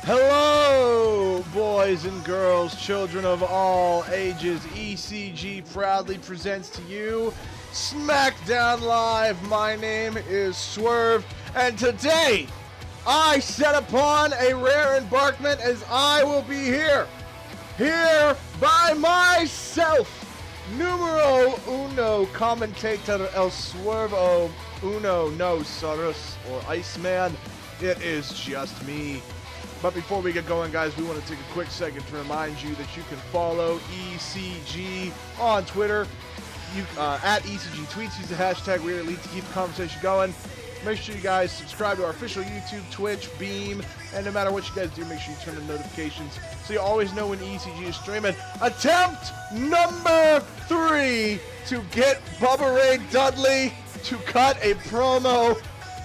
Hello, boys and girls, children of all ages. ECG proudly presents to you Smackdown Live. My name is Swerve, and today I set upon a rare embarkment as I will be here by myself. Numero uno commentator el Swervo uno no Saurus or Iceman. It is just me. But before we get going, guys, we want to take a quick second to remind you that you can follow ECG on Twitter. At ECG Tweets, use the hashtag WeAreElite to keep the conversation going. Make sure you guys subscribe to our official YouTube, Twitch, Beam, and no matter what you guys do, make sure you turn on notifications so you always know when ECG is streaming. Attempt number 3 to get Bubba Ray Dudley to cut a promo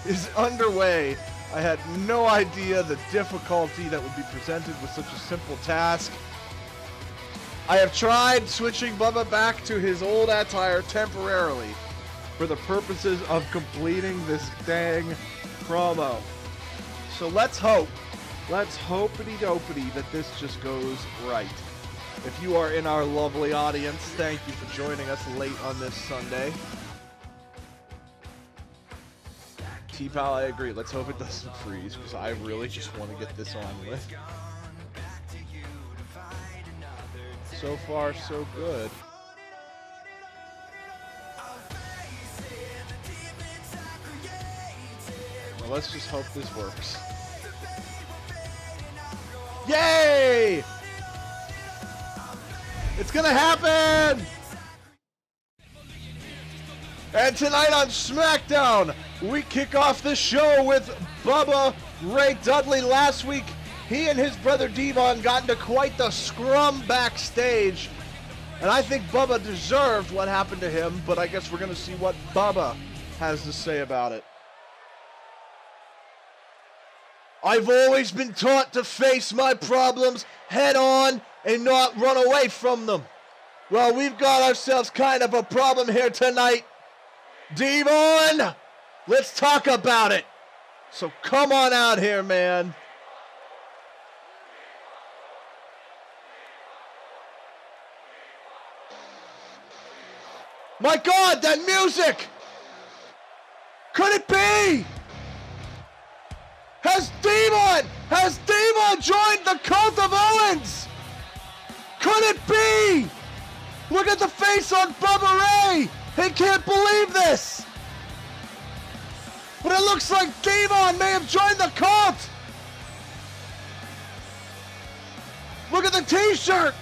is underway. I had no idea the difficulty that would be presented with such a simple task. I have tried switching Bubba back to his old attire temporarily for the purposes of completing this dang promo. So let's hopity-dopity that this just goes right. If you are in our lovely audience, thank you for joining us late on this Sunday. T-Pal, I agree. Let's hope it doesn't freeze, because I really just want to get this on with. So far, so good. Well, let's just hope this works. Yay! It's gonna happen! And tonight on Smackdown, we kick off the show with Bubba Ray Dudley. Last week, he and his brother Devon got into quite the scrum backstage. And I think Bubba deserved what happened to him, but I guess we're going to see what Bubba has to say about it. I've always been taught to face my problems head on and not run away from them. Well, we've got ourselves kind of a problem here tonight. Devon, let's talk about it. So come on out here, man. My God, that music! Could it be? Has Devon joined the Cult of Owens? Could it be? Look at the face on Bubba Ray. He can't believe this. But it looks like Devon may have joined the cult. Look at the t-shirt.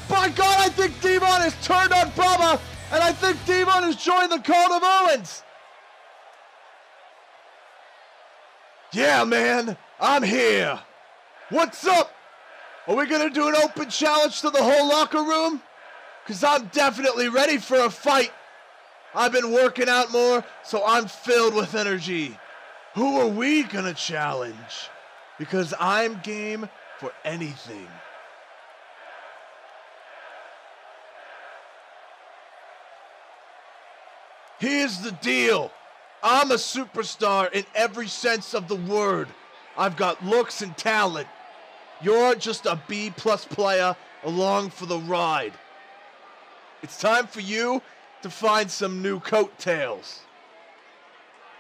By God, I think Devon has turned on Bubba, and I think Devon has joined the Cult of Owens. Yeah, man, I'm here. What's up? Are we gonna do an open challenge to the whole locker room? Because I'm definitely ready for a fight. I've been working out more, so I'm filled with energy. Who are we gonna challenge? Because I'm game for anything. Here's the deal. I'm a superstar in every sense of the word. I've got looks and talent. You're just a B+ player along for the ride. It's time for you to find some new coattails.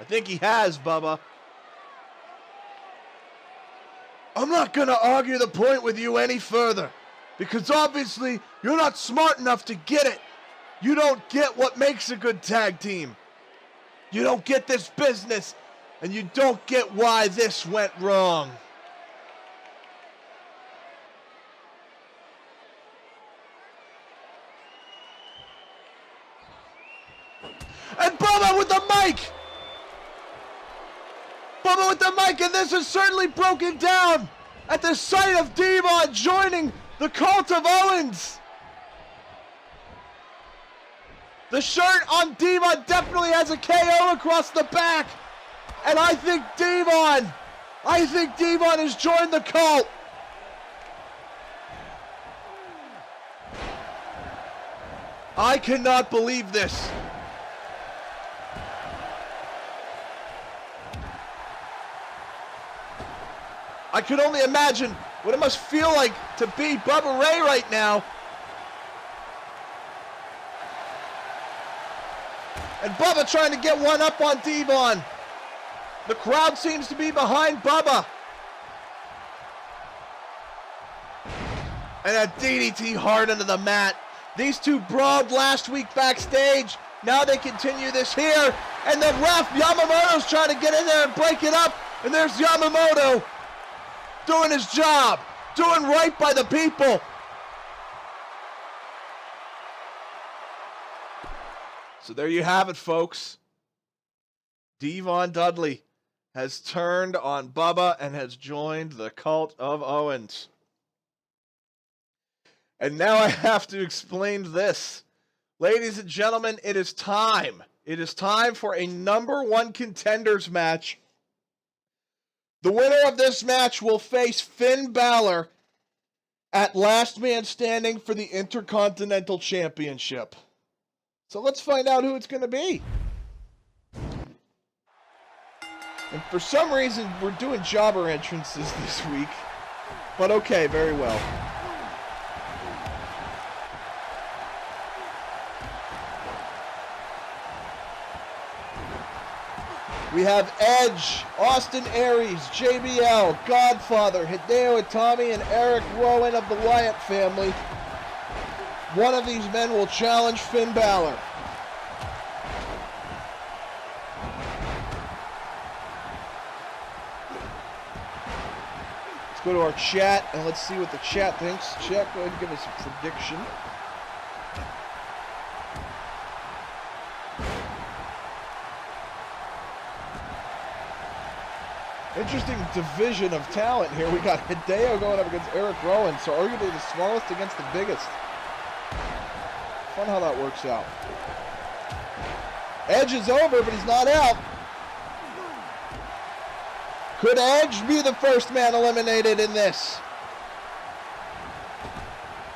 I think he has, Bubba. I'm not gonna argue the point with you any further, because obviously you're not smart enough to get it. You don't get what makes a good tag team. You don't get this business, and you don't get why this went wrong. And Bubba with the mic! Bubba with the mic, and this is certainly broken down at the sight of Devon joining the Cult of Owens. The shirt on Devon definitely has a KO across the back. And I think Devon has joined the cult. I cannot believe this. I could only imagine what it must feel like to be Bubba Ray right now. And Bubba trying to get one up on Devon. The crowd seems to be behind Bubba. And a DDT hard into the mat. These two brawled last week backstage. Now they continue this here. And the ref, Yamamoto's trying to get in there and break it up. And there's Yamamoto doing his job. Doing right by the people. So there you have it, folks. Devon Dudley has turned on Bubba and has joined the cult of Owens. And now I have to explain this. Ladies and gentlemen, it is time. It is time for a #1 contenders match. The winner of this match will face Finn Balor at Last Man Standing for the Intercontinental Championship. So let's find out who it's going to be. And for some reason, we're doing jobber entrances this week. But okay, very well. We have Edge, Austin Aries, JBL, Godfather, Hideo Itami, and Eric Rowan of the Wyatt family. One of these men will challenge Finn Balor. Let's go to our chat and let's see what the chat thinks. Chat, go ahead and give us a prediction. Interesting division of talent here. We got Hideo going up against Eric Rowan, so arguably the smallest against the biggest. Fun how that works out. Edge is over, but he's not out. Could Edge be the first man eliminated in this?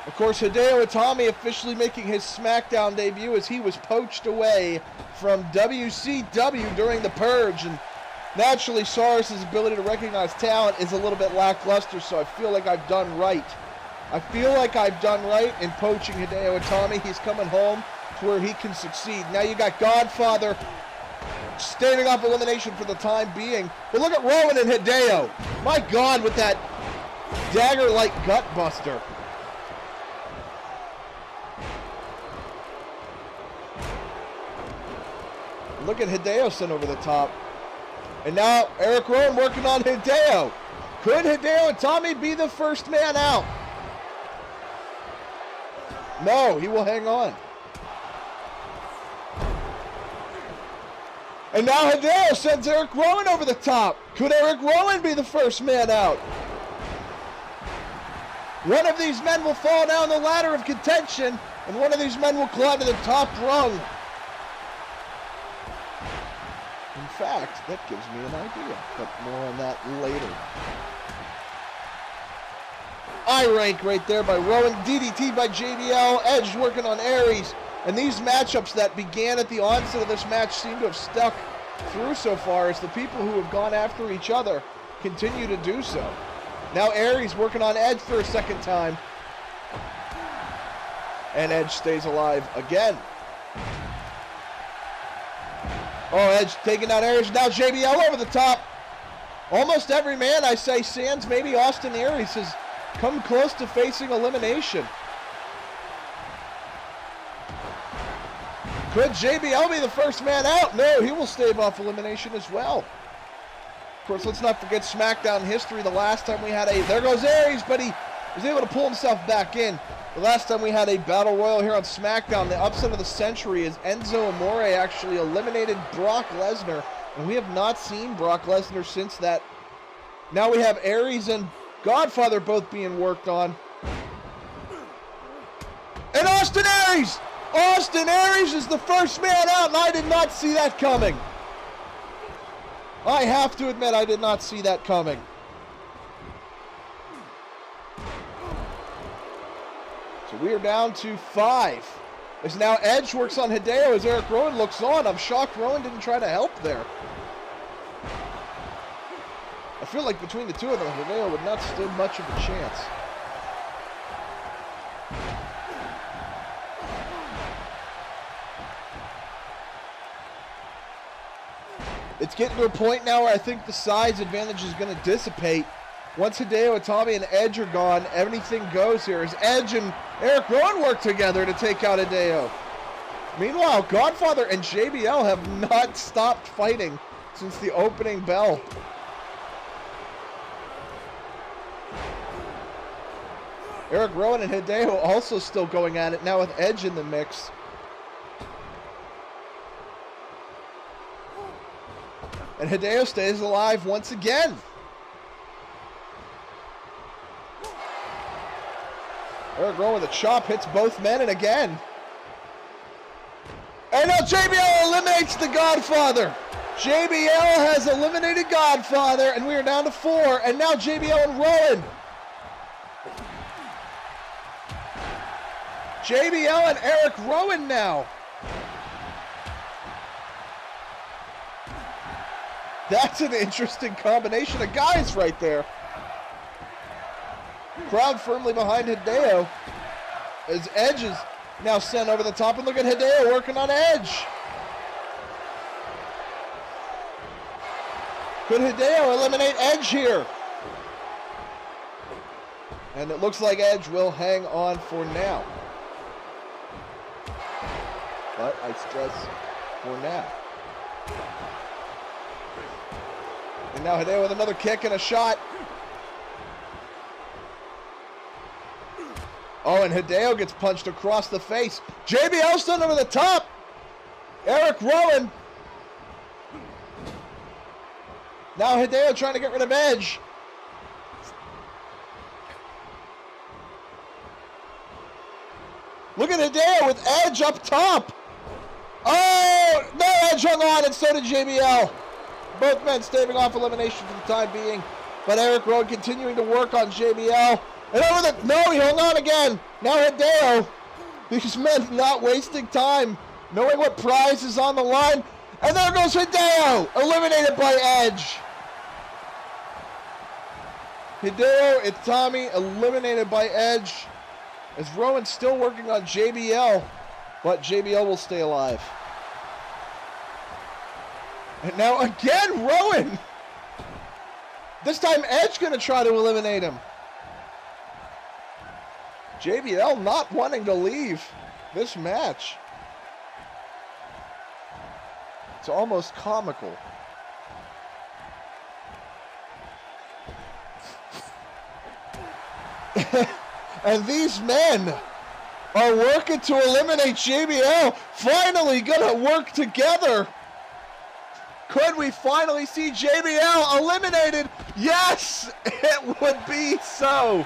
Of course, Hideo Itami officially making his Smackdown debut as he was poached away from WCW during the Purge. And naturally, Cyrus's ability to recognize talent is a little bit lackluster, so I feel like I've done right. I feel like I've done right in poaching Hideo Itami. He's coming home to where he can succeed. Now you got Godfather standing off elimination for the time being. But look at Rowan and Hideo. My God, with that dagger-like gut buster. Look at Hideo sent over the top. And now Eric Rowan working on Hideo. Could Hideo Itami be the first man out? No, he will hang on. And now Hideo sends Eric Rowan over the top. Could Eric Rowan be the first man out? One of these men will fall down the ladder of contention, and one of these men will climb to the top rung. In fact, that gives me an idea, but more on that later. I rank right there by Rowan, DDT by JBL, Edge working on Aries. And these matchups that began at the onset of this match seem to have stuck through so far as the people who have gone after each other continue to do so. Now Aries working on Edge for a second time. And Edge stays alive again. Oh, Edge taking out Aries. Now JBL over the top. Almost every man, I say, sans maybe Austin Aries, has come close to facing elimination. Could JBL be the first man out? No, he will stave off elimination as well. Of course, let's not forget SmackDown history. The last time we had a... There goes Aries, but he was able to pull himself back in. The last time we had a Battle Royal here on SmackDown, the upset of the century is Enzo Amore actually eliminated Brock Lesnar. And we have not seen Brock Lesnar since that. Now we have Aries and Godfather both being worked on. And Austin Aries! Austin Aries is the first man out, and I did not see that coming. I have to admit, I did not see that coming. So we are down to 5. As now Edge works on Hideo as Eric Rowan looks on. I'm shocked Rowan didn't try to help there. A feel like between the two of them, Hideo would not stand much of a chance. It's getting to a point now where I think the size advantage is going to dissipate. Once Hideo Itami and Edge are gone, anything goes here. As Edge and Eric Rowan work together to take out Hideo. Meanwhile, Godfather and JBL have not stopped fighting since the opening bell. Eric Rowan and Hideo also still going at it now with Edge in the mix. And Hideo stays alive once again. Eric Rowan with a chop hits both men, and again. And now JBL eliminates the Godfather. JBL has eliminated Godfather, and we are down to 4. And now JBL and Rowan. JBL and Eric Rowan now. That's an interesting combination of guys right there. Crowd firmly behind Hideo as Edge is now sent over the top. And look at Hideo working on Edge. Could Hideo eliminate Edge here? And it looks like Edge will hang on for now. But I stress for now. And now Hideo with another kick and a shot. Oh, and Hideo gets punched across the face. JBL still over the top. Eric Rowan. Now Hideo trying to get rid of Edge. Look at Hideo with Edge up top. Oh, no, Edge hung on, and so did JBL. Both men staving off elimination for the time being. But Eric Rowan continuing to work on JBL. And over the... No, he hung on again. Now Hideo. These men not wasting time. Knowing what prize is on the line. And there goes Hideo. Eliminated by Edge. Hideo Itami eliminated by Edge. As Rowan's still working on JBL. But JBL will stay alive. And now again, Rowan. This time Edge going to try to eliminate him. JBL not wanting to leave this match. It's almost comical. And these men are working to eliminate JBL. Finally gonna work together. Could we finally see JBL eliminated? Yes, it would be so.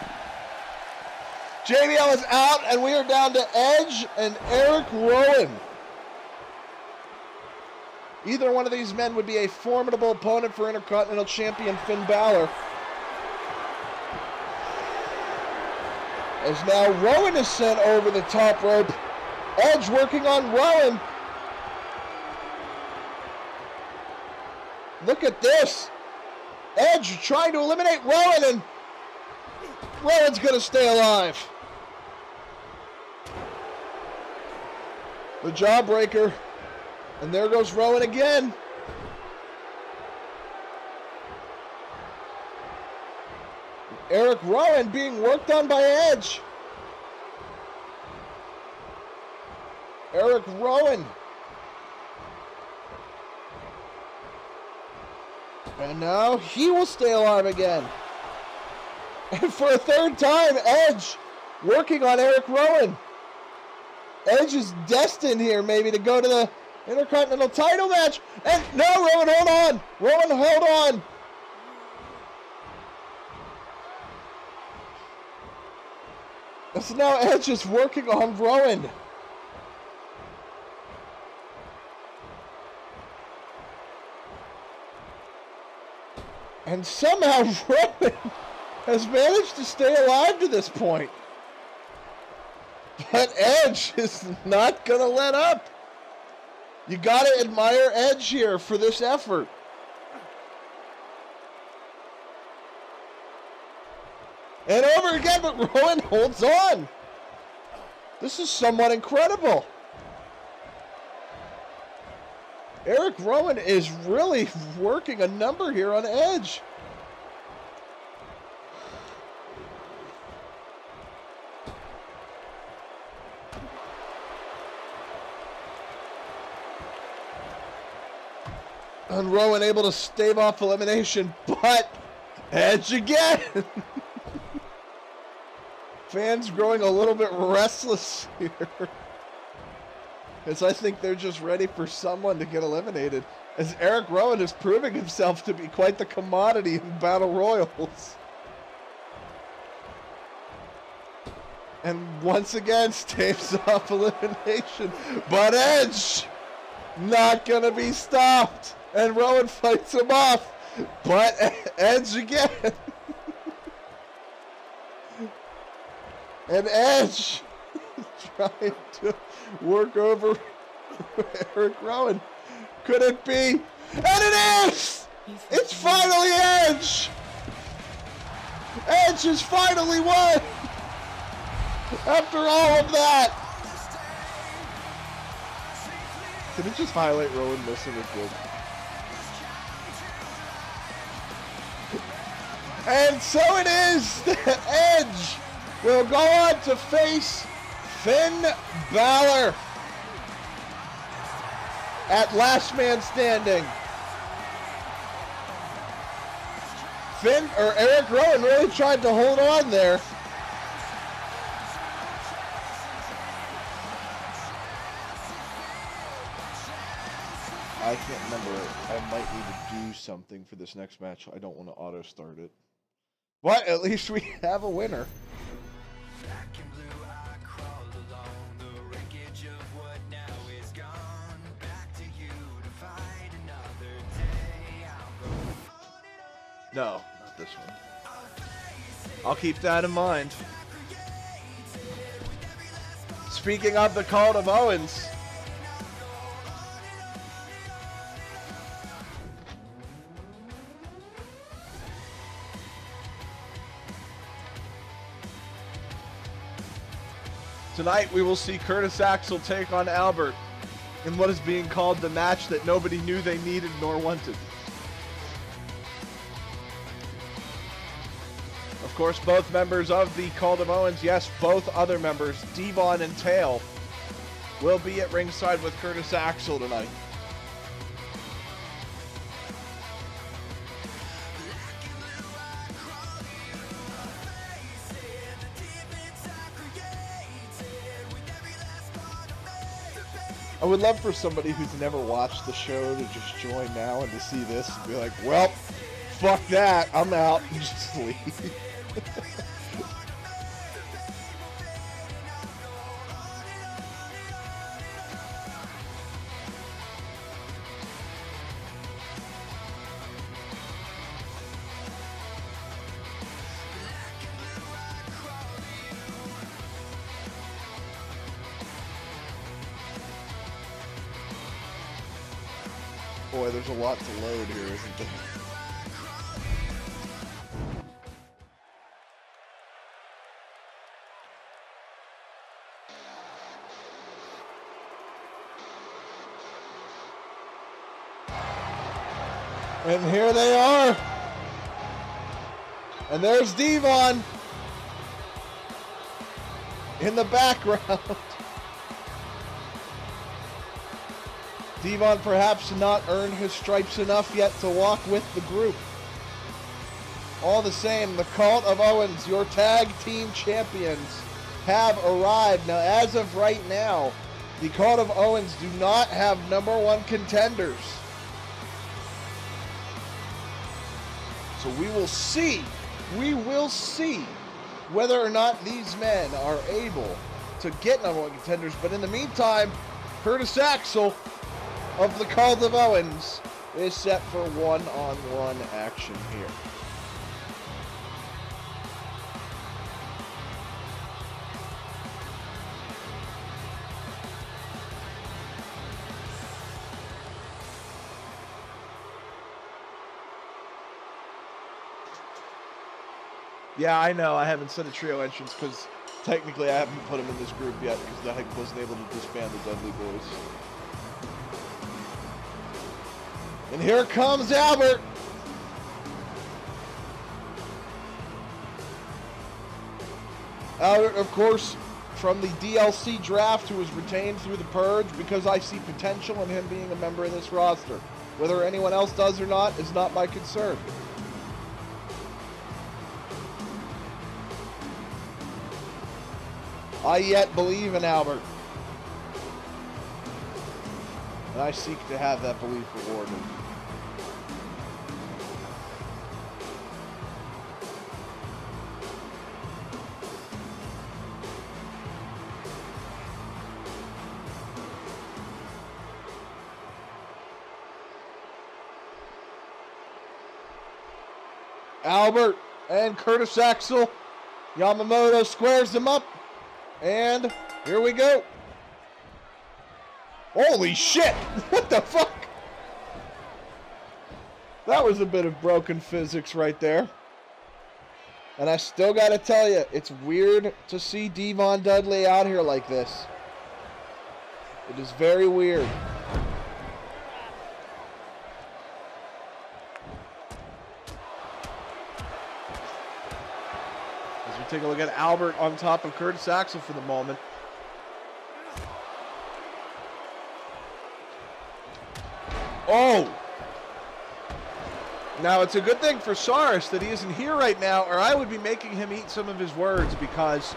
JBL is out, and we are down to Edge and Eric Rowan. Either one of these men would be a formidable opponent for Intercontinental Champion Finn Balor. As now Rowan is sent over the top rope. Edge working on Rowan. Look at this. Edge trying to eliminate Rowan, and Rowan's going to stay alive. The jawbreaker. And there goes Rowan again. Eric Rowan being worked on by Edge. Eric Rowan. And now he will stay alive again. And for a third time, Edge working on Eric Rowan. Edge is destined here maybe to go to the Intercontinental title match. And no, Rowan, hold on. Rowan, hold on. So now Edge is working on Rowan. And somehow Rowan has managed to stay alive to this point. But Edge is not going to let up. You got to admire Edge here for this effort. And over again, but Rowan holds on. This is somewhat incredible. Eric Rowan is really working a number here on Edge. And Rowan able to stave off elimination, but Edge again. Fans growing a little bit restless here. Because I think they're just ready for someone to get eliminated. As Eric Rowan is proving himself to be quite the commodity in Battle Royals. And once again staves off elimination. But Edge not going to be stopped. And Rowan fights him off. But Edge again. And Edge trying to work over Eric Rowan. Could it be? And it is! It's finally Edge! Edge has finally won! After all of that! Can we just highlight Rowan missing a good? And so it is that Edge will go on to face Finn Balor at Last Man Standing. Eric Rowan really tried to hold on there. I can't remember. I might need to do something for this next match. I don't want to auto start it. But at least we have a winner. No, not this one. I'll keep that in mind. Speaking of the Cult of Owens, tonight we will see Curtis Axel take on Albert in what is being called the match that nobody knew they needed nor wanted. Of course, both members of the Cult of Owens, yes, both other members, Devon and Tail, will be at ringside with Curtis Axel tonight. I would love for somebody who's never watched the show to just join now and to see this and be like, well, fuck that, I'm out, and just leave. Boy, there's a lot to load here, isn't there? And here they are. And there's Devon in the background. Devon perhaps not earned his stripes enough yet to walk with the group. All the same, the Cult of Owens, your tag team champions, have arrived. Now, as of right now, the Cult of Owens do not have #1 contenders. So we will see whether or not these men are able to get #1 contenders. But in the meantime, Curtis Axel of the Cult of Owens is set for one-on-one action here. Yeah, I know. I haven't said a trio entrance because technically I haven't put him in this group yet because the Heck wasn't able to disband the Dudley Boys. And here comes Albert. Albert, of course, from the DLC draft, who was retained through the Purge because I see potential in him being a member of this roster. Whether anyone else does or not is not my concern. I yet believe in Albert. And I seek to have that belief rewarded. Albert and Curtis Axel. Yamamoto squares them up. And here we go. Holy shit! What the fuck? That was a bit of broken physics right there. And I still gotta tell you, it's weird to see Devon Dudley out here like this. It is very weird. As we take a look at Albert on top of Curtis Axel for the moment. Oh! Now, it's a good thing for Saris that he isn't here right now, or I would be making him eat some of his words, because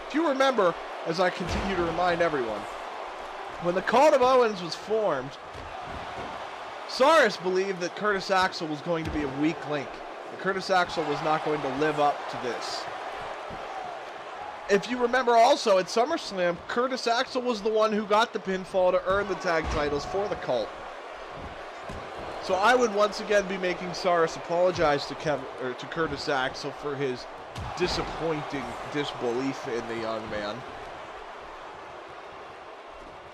if you remember, as I continue to remind everyone, when the Cult of Owens was formed, Saris believed that Curtis Axel was going to be a weak link. That Curtis Axel was not going to live up to this. If you remember also, at SummerSlam, Curtis Axel was the one who got the pinfall to earn the tag titles for the Cult. So I would once again be making Saris apologize to Curtis Axel for his disappointing disbelief in the young man.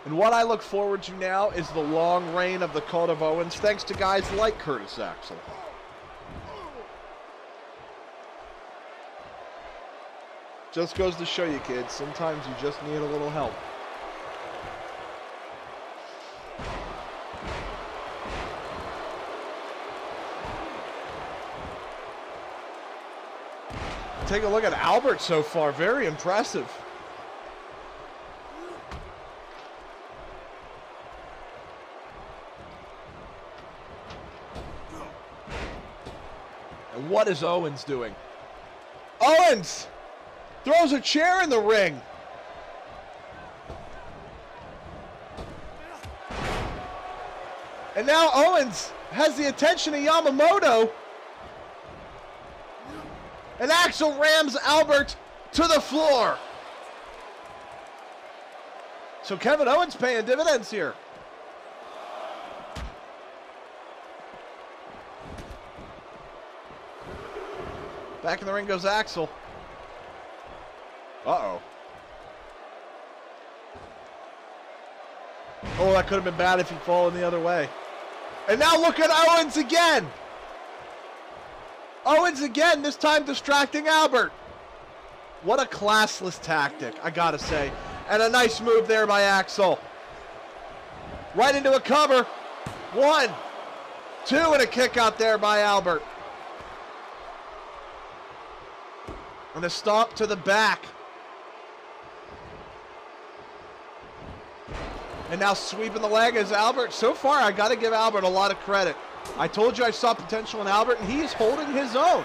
And what I look forward to now is the long reign of the Cult of Owens, thanks to guys like Curtis Axel. Just goes to show you, kids, sometimes you just need a little help. Take a look at Albert so far, very impressive. And what is Owens doing? Owens throws a chair in the ring. And now Owens has the attention of Yamamoto. And Axel rams Albert to the floor. So Kevin Owens paying dividends here. Back in the ring goes Axel. Uh-oh. Oh, that could have been bad if he'd fallen the other way. And now look at Owens again. Owens again, this time distracting Albert. What a classless tactic, I gotta say. And a nice move there by Axel. Right into a cover. 1, 2, and a kick out there by Albert. And a stomp to the back. And now sweeping the leg is Albert. So far, I got to give Albert a lot of credit. I told you I saw potential in Albert, and he is holding his own.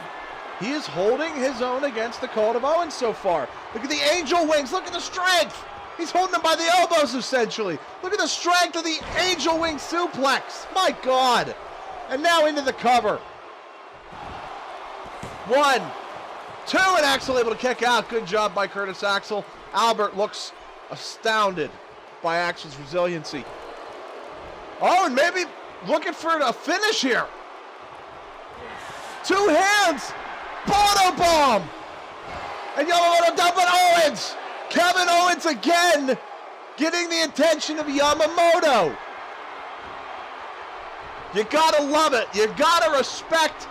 He is holding his own against the Cult of Owens so far. Look at the angel wings. Look at the strength. He's holding them by the elbows, essentially. Look at the strength of the angel wing suplex. My God. And now into the cover. 1, 2, and Axel able to kick out. Good job by Curtis Axel. Albert looks astounded by Axel's resiliency. Oh, and maybe looking for a finish here. 2 hands. Bono bomb. And Yamamoto down, but Owens. Kevin Owens again getting the attention of Yamamoto. You gotta love it. You gotta respect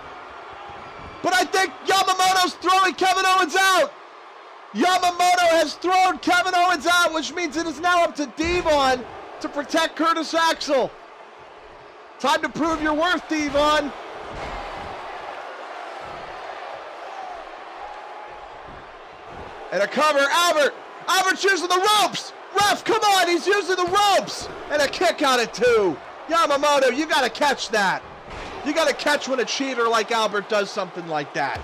But I think Yamamoto's throwing Kevin Owens out. Yamamoto has thrown Kevin Owens out, which means it is now up to Devon to protect Curtis Axel. Time to prove your worth, Devon. And a cover, Albert. Albert's using the ropes. Ref, come on, he's using the ropes. And a kick out at 2. Yamamoto, you got to catch that. You got to catch when a cheater like Albert does something like that.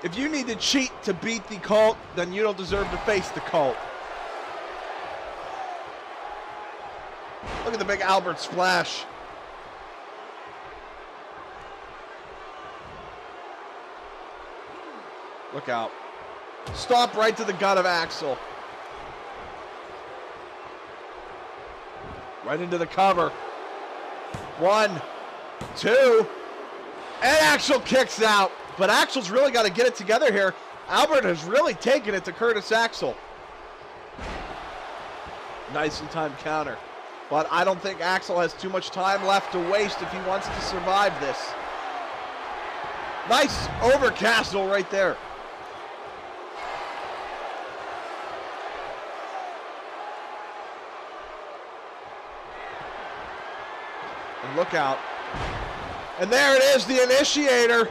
If you need to cheat to beat the Cult, then you don't deserve to face the Cult. Look at the big Albert splash. Look out. Stomp right to the gut of Axel. Right into the cover. 1, 2. And Axel kicks out. But Axel's really got to get it together here. Albert has really taken it to Curtis Axel. Nice in time counter. But I don't think Axel has too much time left to waste if he wants to survive this. Nice overcastle right there. And look out. And there it is, the initiator.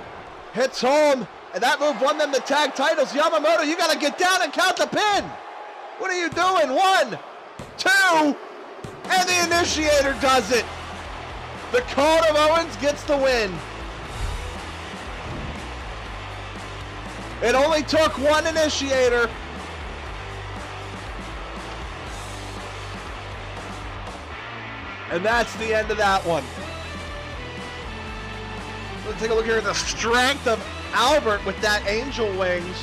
Hits home, and that move won them the tag titles. Yamamoto, you got to get down and count the pin. What are you doing? 1, 2, and the initiator does it. The Cult of Owens gets the win. It only took 1 initiator. And that's the end of that one. Let's take a look here at the strength of Albert with that angel wings.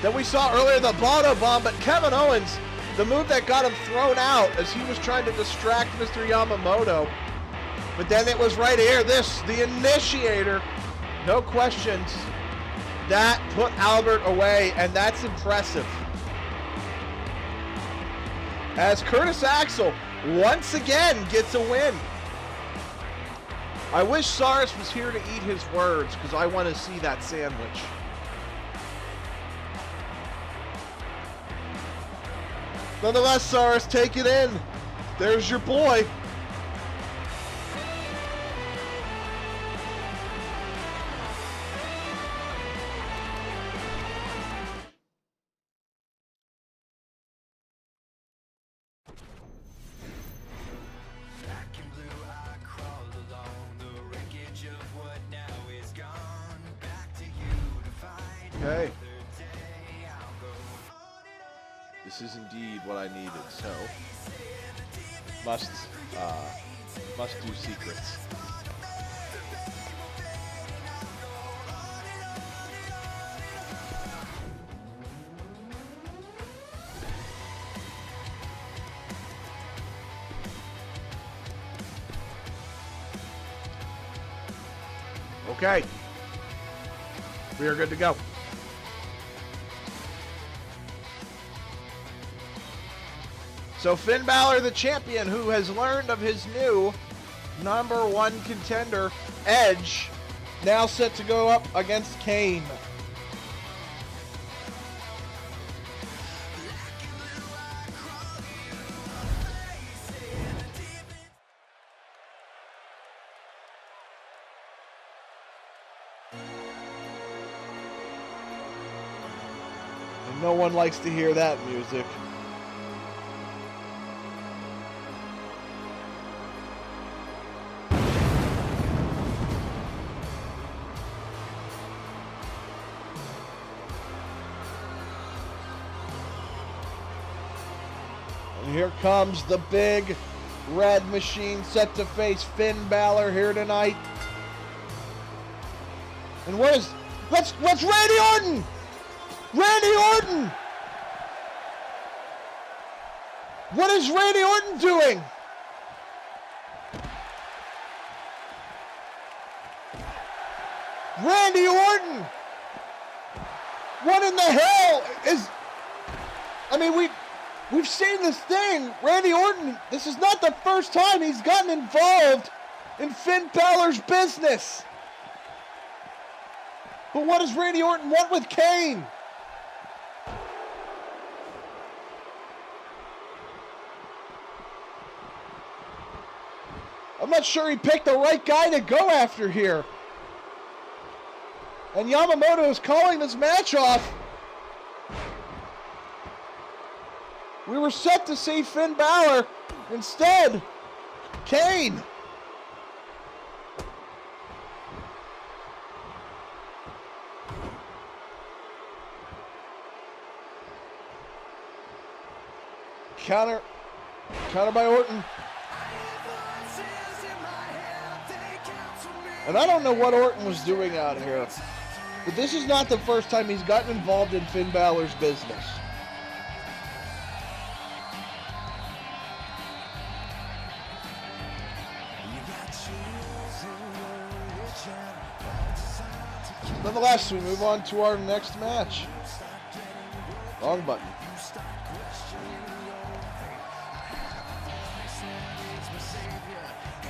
Then we saw earlier the Bono Bomb, but Kevin Owens, the move that got him thrown out as he was trying to distract Mr. Yamamoto. But then it was right here, the initiator, no questions. That put Albert away, and that's impressive. As Curtis Axel once again gets a win. I wish Cyrus was here to eat his words because I want to see that sandwich. Nonetheless, Cyrus, take it in. There's your boy. Okay. This is indeed what I needed, so must do secrets. Okay. We are good to go. So Finn Balor, the champion, who has learned of his new #1 contender, Edge, now set to go up against Kane. And no one likes to hear that music. Here comes the big red machine set to face Finn Balor here tonight. And what's Randy Orton? Randy Orton! What is Randy Orton doing? Randy Orton! What in the hell is... I mean, We've seen this thing. Randy Orton, this is not the first time he's gotten involved in Finn Balor's business. But what does Randy Orton want with Kane? I'm not sure he picked the right guy to go after here. And Yamamoto is calling this match off. We were set to see Finn Balor. Instead, Kane. Counter by Orton. And I don't know what Orton was doing out here, but this is not the first time he's gotten involved in Finn Balor's business. Nonetheless, we move on to our next match. Wrong button.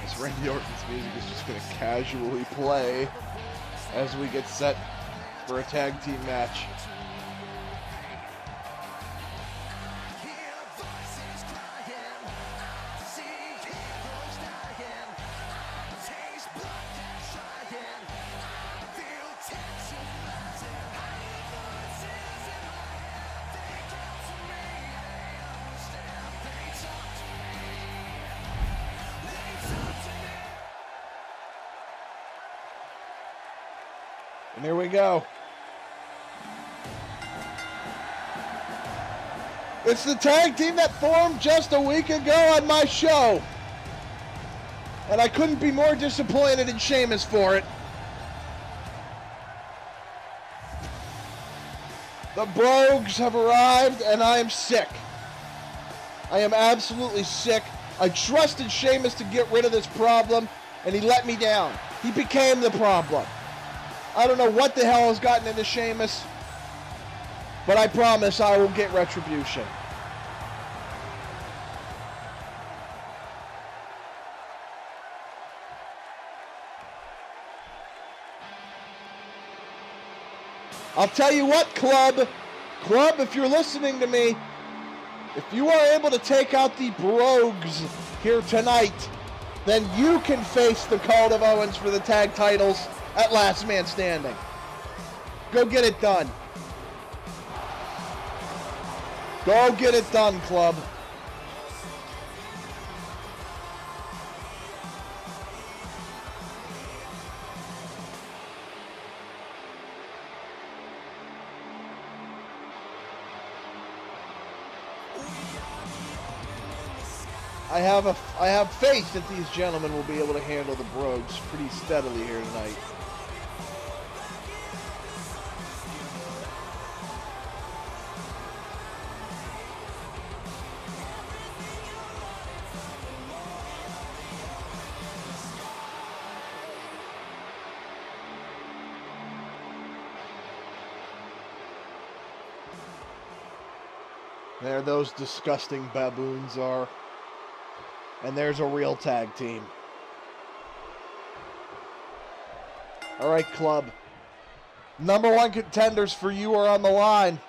This Randy Orton's music is just going to casually play as we get set for a tag team match. And here we go. It's the tag team that formed just a week ago on my show. And I couldn't be more disappointed in Sheamus for it. The Brogues have arrived and I am sick. I am absolutely sick. I trusted Sheamus to get rid of this problem and he let me down. He became the problem. I don't know what the hell has gotten into Sheamus, but I promise I will get retribution. I'll tell you what, Club, if you're listening to me, if you are able to take out the Brogues here tonight, then you can face the Cult of Owens for the tag titles at Last Man Standing. Go get it done. Go get it done, Club. I have faith that these gentlemen will be able to handle the Brogues pretty steadily here tonight. There those disgusting baboons are. And there's a real tag team. All right, Club. #1 contenders for you are on the line.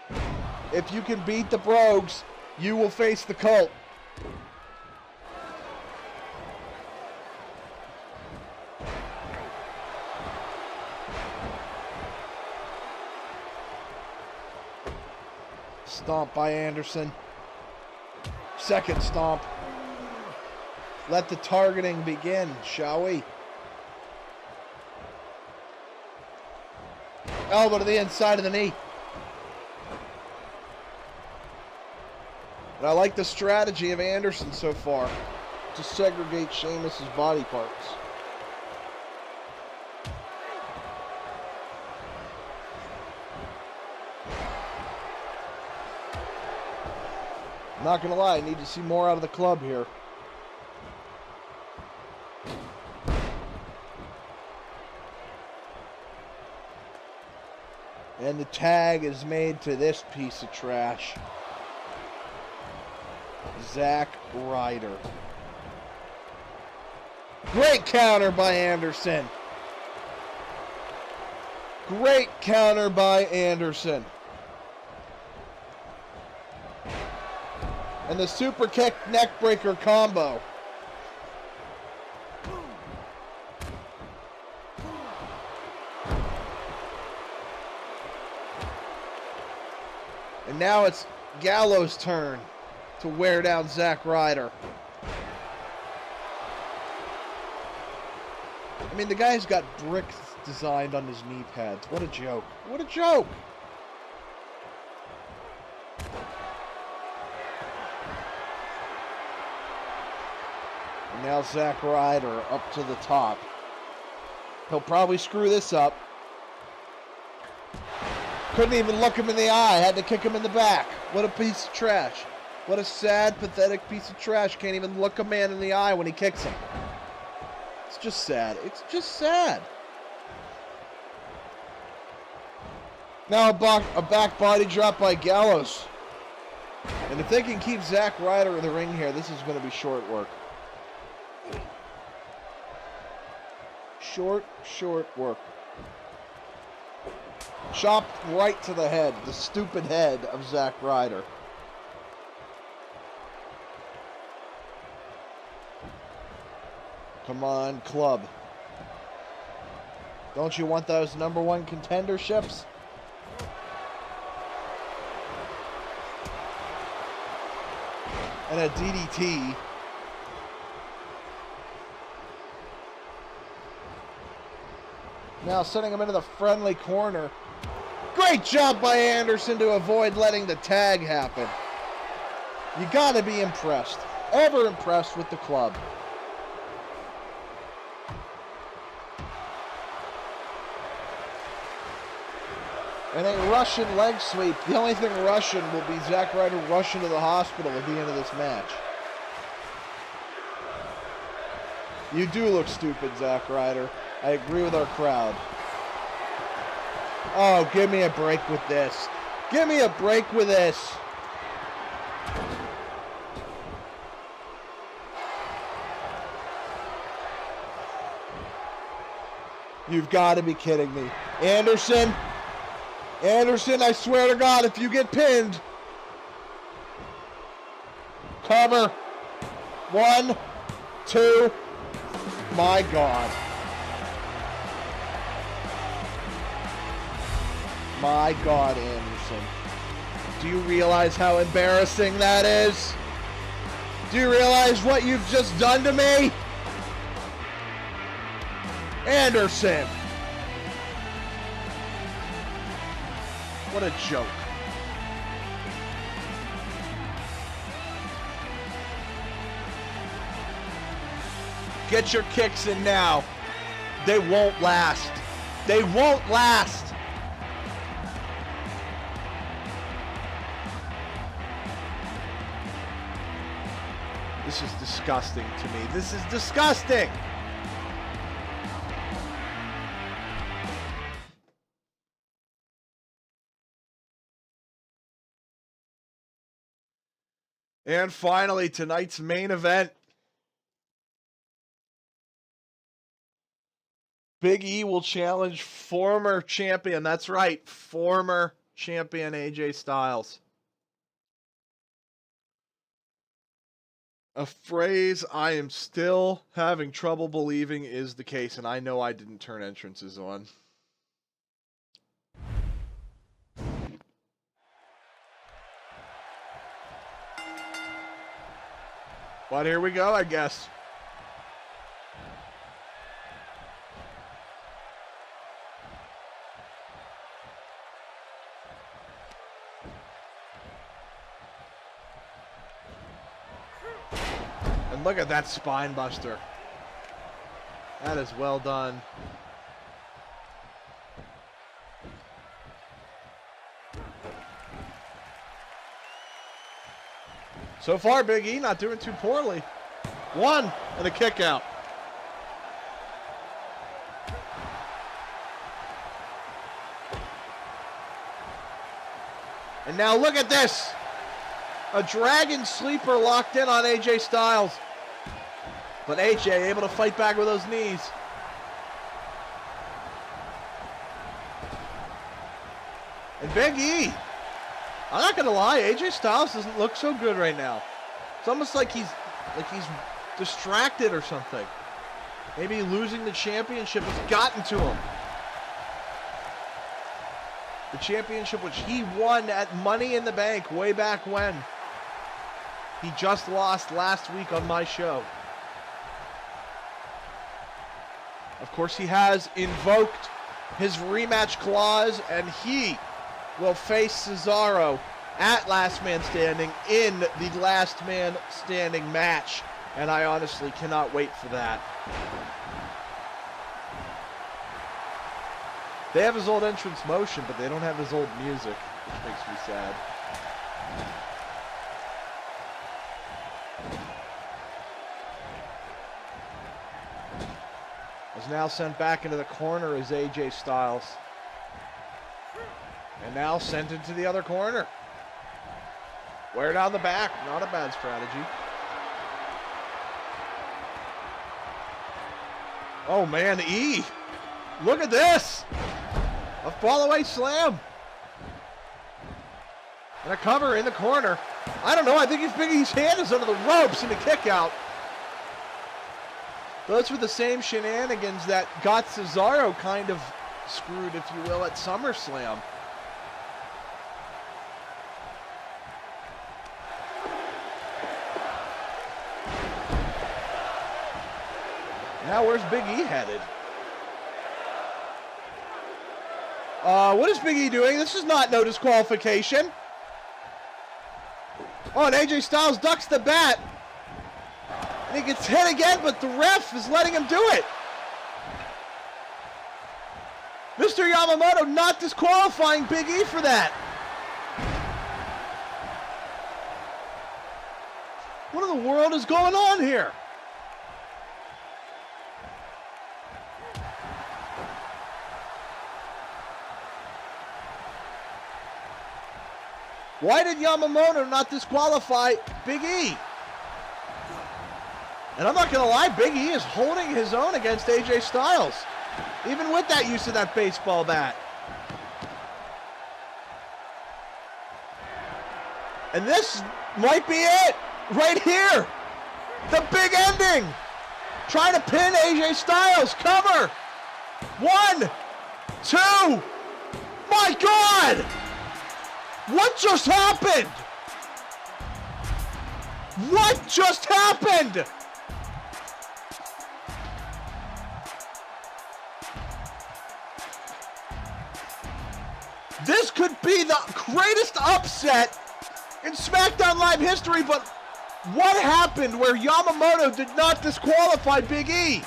If you can beat the Brogues, you will face the Cult. Stomp by Anderson. Second stomp. Let the targeting begin, shall we? Elbow to the inside of the knee. And I like the strategy of Anderson so far to segregate Sheamus's body parts. Not gonna lie, I need to see more out of the Club here. And the tag is made to this piece of trash. Zack Ryder. Great counter by Anderson. Great counter by Anderson. And the super kick neckbreaker combo. And now it's Gallows' turn to wear down Zack Ryder. I mean, the guy's got bricks designed on his knee pads. What a joke. What a joke! And now Zack Ryder up to the top. He'll probably screw this up. Couldn't even look him in the eye. Had to kick him in the back. What a piece of trash. What a sad, pathetic piece of trash. Can't even look a man in the eye when he kicks him. It's just sad. It's just sad. Now a back body drop by Gallows. And if they can keep Zack Ryder in the ring here, this is going to be short work. Short work. Chopped right to the head, the stupid head of Zack Ryder. Come on, club. Don't you want those #1 contenderships? And a DDT. Now sending him into the friendly corner. Great job by Anderson to avoid letting the tag happen. You gotta be impressed. Ever impressed with the club. And a Russian leg sweep. The only thing Russian will be Zack Ryder rushing to the hospital at the end of this match. You do look stupid, Zack Ryder. I agree with our crowd. Oh, give me a break with this. Give me a break with this. You've got to be kidding me. Anderson, I swear to God, if you get pinned. Cover. 1, 2. My God. My God, Anderson. Do you realize how embarrassing that is? Do you realize what you've just done to me? Anderson. What a joke. Get your kicks in now. They won't last. They won't last. This is disgusting to me. This is disgusting. And finally, tonight's main event. Big E will challenge former champion, that's right, former champion AJ Styles. A phrase I am still having trouble believing is the case, and I know I didn't turn entrances on. But here we go, I guess. And look at that spine buster. That is well done. So far, Big E not doing too poorly. 1 and a kick out. And now look at this. A dragon sleeper locked in on AJ Styles. But AJ able to fight back with those knees. And Big E. I'm not gonna lie, AJ Styles doesn't look so good right now. It's almost like he's distracted or something. Maybe losing the championship has gotten to him. The championship which he won at Money in the Bank way back when. He just lost last week on my show. Of course, he has invoked his rematch clause, and he will face Cesaro at Last Man Standing in the Last Man Standing match. And I honestly cannot wait for that. They have his old entrance motion, but they don't have his old music, which makes me sad. Is now sent back into the corner as AJ Styles. And now sent into the other corner. Wear down the back, not a bad strategy. Oh man, E. Look at this. A fall-away slam. And a cover in the corner. I don't know, I think Big E's hand is under the ropes in the kick out. Those were the same shenanigans that got Cesaro kind of screwed, if you will, at SummerSlam. Now where's Big E headed? What is Big E doing? This is not no disqualification. Oh, and AJ Styles ducks the bat. And he gets hit again, but the ref is letting him do it. Mr. Yamamoto not disqualifying Big E for that. What in the world is going on here? Why did Yamamoto not disqualify Big E? And I'm not going to lie, Big E is holding his own against AJ Styles, even with that use of that baseball bat. And this might be it, right here. The big ending. Trying to pin AJ Styles, cover. 1, 2, my God! What just happened? What just happened? This could be the greatest upset in SmackDown Live history, but what happened where Yamamoto did not disqualify Big E?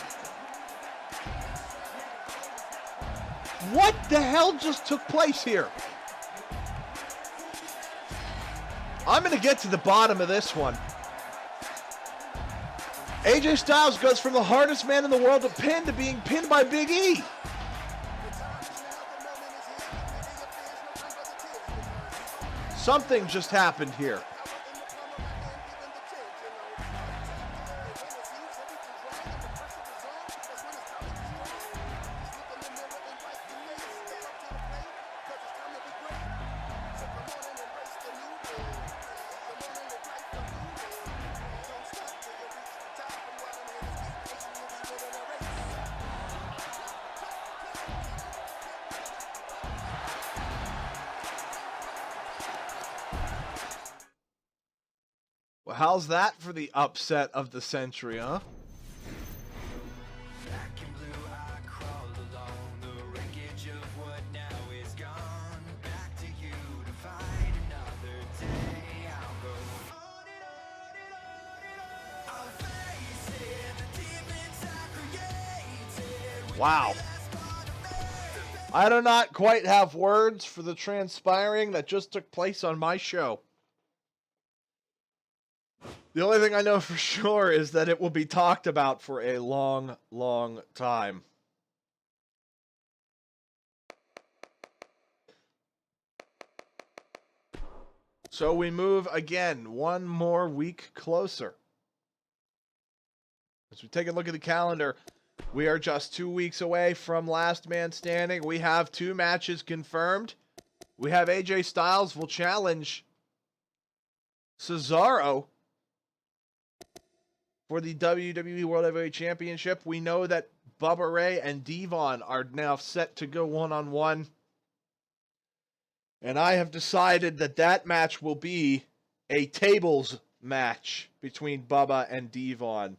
What the hell just took place here? I'm going to get to the bottom of this one. AJ Styles goes from the hardest man in the world to pin to being pinned by Big E. Something just happened here. Well, how's that for the upset of the century, huh? Wow. I do not quite have words for the transpiring that just took place on my show. The only thing I know for sure is that it will be talked about for a long, long time. So we move again, one more week closer. As we take a look at the calendar, we are just 2 weeks away from Last Man Standing. We have 2 matches confirmed. We have AJ Styles will challenge Cesaro for the WWE World Heavyweight Championship. We know that Bubba Ray and Devon are now set to go one-on-one. And I have decided that that match will be a tables match between Bubba and Devon.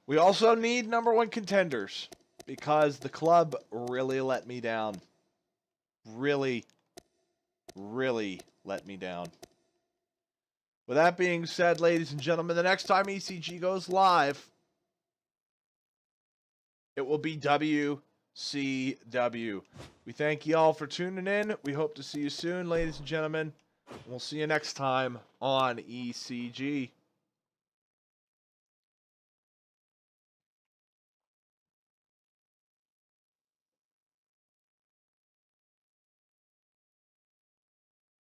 We also need #1 contenders because the club really let me down. Really let me down. With that being said, ladies and gentlemen, the next time ECG goes live, it will be WCW. We thank you all for tuning in. We hope to see you soon, ladies and gentlemen. We'll see you next time on ECG.